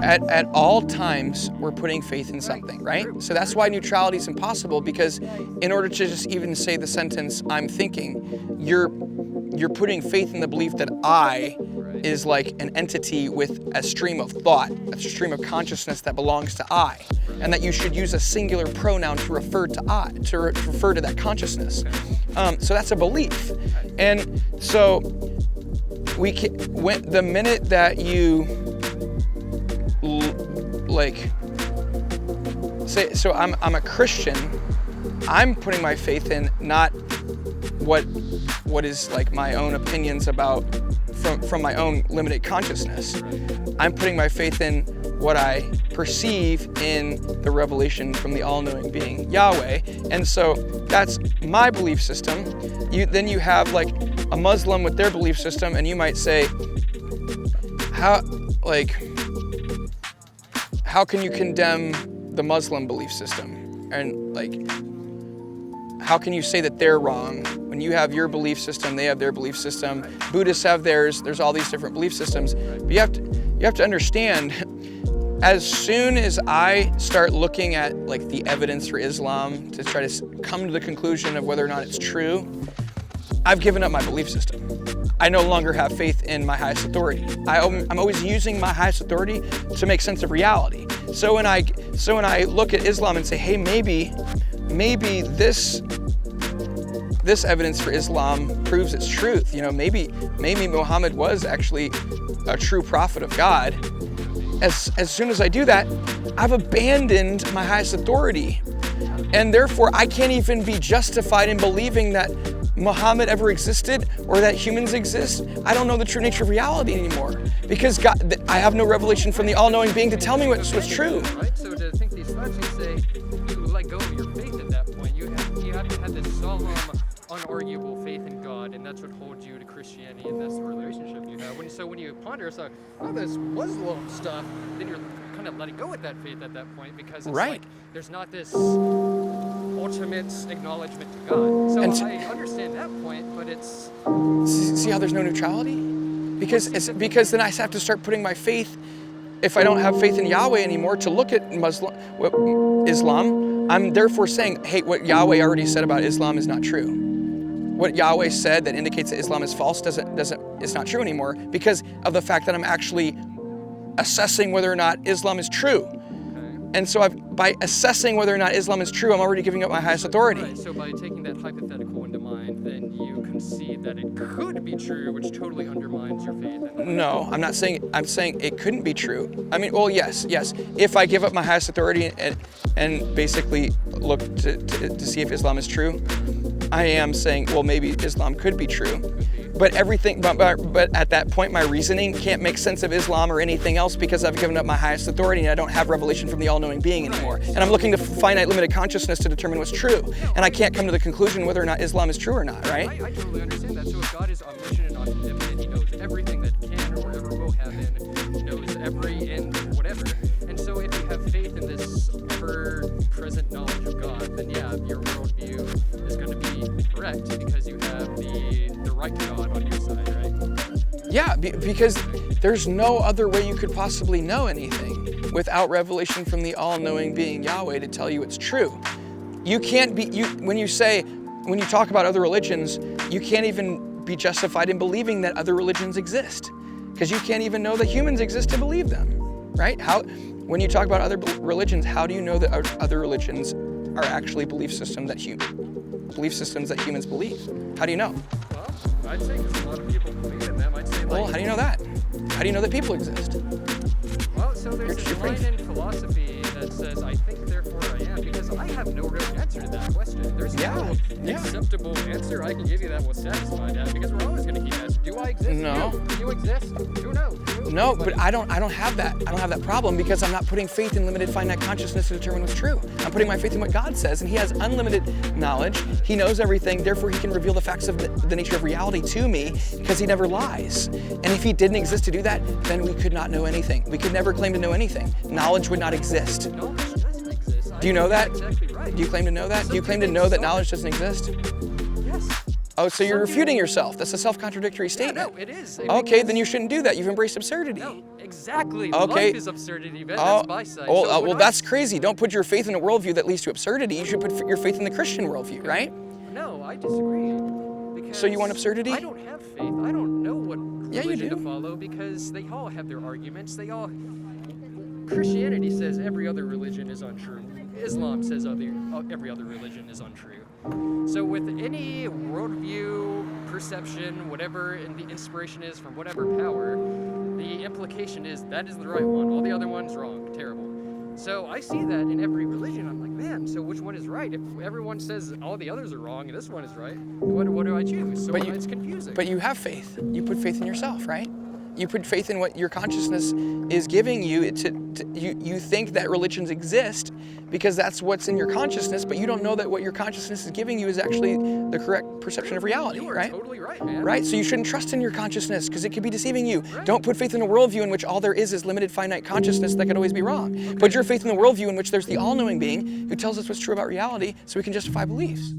At all times, we're putting faith in something, right? So that's why neutrality is impossible, because in order to just even say the sentence, I'm thinking, you're putting faith in the belief that I is like an entity with a stream of thought, a stream of consciousness that belongs to I, and that you should use a singular pronoun to refer to I, to refer to that consciousness. So that's a belief. And so the minute that you say, so I'm a Christian, I'm putting my faith in not what is like my own opinions about from my own limited consciousness. I'm putting my faith in what I perceive in the revelation from the all-knowing being Yahweh, and so that's my belief system. Then you have like a Muslim with their belief system, and you might say, how can you condemn the Muslim belief system? And like, how can you say that they're wrong when you have your belief system, they have their belief system, Buddhists have theirs, there's all these different belief systems. But you have to understand, as soon as I start looking at like the evidence for Islam to try to come to the conclusion of whether or not it's true, I've given up my belief system. I no longer have faith in my highest authority. I'm always using my highest authority to make sense of reality. So when I look at Islam and say, hey, maybe this evidence for Islam proves its truth. You know, maybe Muhammad was actually a true prophet of God. As soon as I do that, I've abandoned my highest authority. And therefore, I can't even be justified in believing that Muhammad ever existed or that humans exist. I don't know the true nature of reality anymore, because I have no revelation from the all-knowing being to tell me what's true. Right? So to think these thoughts, you say you let go of your faith at that point. You have to have this solemn, unarguable faith in God, and that's what holds you to Christianity, and that's the relationship you have. When you ponder this Muslim stuff, then you're kind of letting go of that faith at that point, because it's like there's not this ultimate acknowledgement to God. So I understand that point, but it's... See how there's no neutrality? Because then I have to start putting my faith, if I don't have faith in Yahweh anymore, to look at Islam, I'm therefore saying, hey, what Yahweh already said about Islam is not true. What Yahweh said that indicates that Islam is false it's not true anymore, because of the fact that I'm actually assessing whether or not Islam is true. And so by assessing whether or not Islam is true, I'm already giving up my highest authority. Right, so by taking that hypothetical into mind, then you concede that it could be true, which totally undermines your faith. No, I'm not saying, I'm saying it couldn't be true. I mean, well, yes. If I give up my highest authority and basically look to see if Islam is true, I am saying, well, maybe Islam could be true. But but at that point, my reasoning can't make sense of Islam or anything else, because I've given up my highest authority and I don't have revelation from the all-knowing being anymore. And I'm looking to finite limited consciousness to determine what's true. And I can't come to the conclusion whether or not Islam is true or not, right? I totally understand that. So if God is omniscient and omnipotent, he knows everything that can or ever will happen, he knows every end, whatever. And so if you have faith in this ever-present knowledge of God, then yeah, your worldview is going to be correct, because you have the right God on your side, right? Yeah, because there's no other way you could possibly know anything without revelation from the all-knowing being Yahweh to tell you it's true. You can't be, when you talk about other religions, you can't even be justified in believing that other religions exist, because you can't even know that humans exist to believe them, right? When you talk about other religions, how do you know that other religions are actually belief systems that humans believe? How do you know? Well, I'd say because a lot of people believe in them. I'd say well, how do you know that? How do you know that people exist? Well, so there's a line in philosophy that says, I think, therefore I am, because I have no real answer to that question. There's no acceptable answer I can give you that will satisfy that, because we're always going to keep asking, do I exist? No. Do you exist? Who knows? No, but I don't have that. I don't have that problem, because I'm not putting faith in limited finite consciousness to determine what's true. I'm putting my faith in what God says, and he has unlimited knowledge. He knows everything, therefore he can reveal the facts of the nature of reality to me, because he never lies. And if he didn't exist to do that, then we could not know anything. We could never claim to know anything. Knowledge would not exist. Knowledge doesn't exist. Do you know that? Exactly right. Do you claim to know that? Do you claim to know that knowledge doesn't exist? Yes. Oh, so you're refuting yourself. That's a self-contradictory statement. No, it is. Okay, then you shouldn't do that. You've embraced absurdity. No, Exactly. Okay. Life is absurdity, man. That's my side. Oh, So when well, I that's crazy. Don't put your faith in a worldview that leads to absurdity. You should put your faith in the Christian worldview, right? No, I disagree. Because So you want absurdity? I don't have faith. I don't know what Yeah, you religion to do. follow because they all have their arguments. Christianity says every other religion is untrue. Islam says every other religion is untrue. So with any worldview, perception, whatever, and the inspiration is from whatever power, the implication is that is the right one. All the other ones wrong, terrible. So I see that in every religion. I'm like, man, so which one is right? If everyone says all the others are wrong and this one is right, what do I choose? So it's confusing. But you have faith. You put faith in yourself, right? You put faith in what your consciousness is giving you. You think that religions exist because that's what's in your consciousness, but you don't know that what your consciousness is giving you is actually the correct perception of reality, you are right? totally right, man. Right? So you shouldn't trust in your consciousness because it could be deceiving you. Right. Don't put faith in a worldview in which all there is limited finite consciousness that could always be wrong. Okay. Put your faith in the worldview in which there's the all-knowing being who tells us what's true about reality so we can justify beliefs.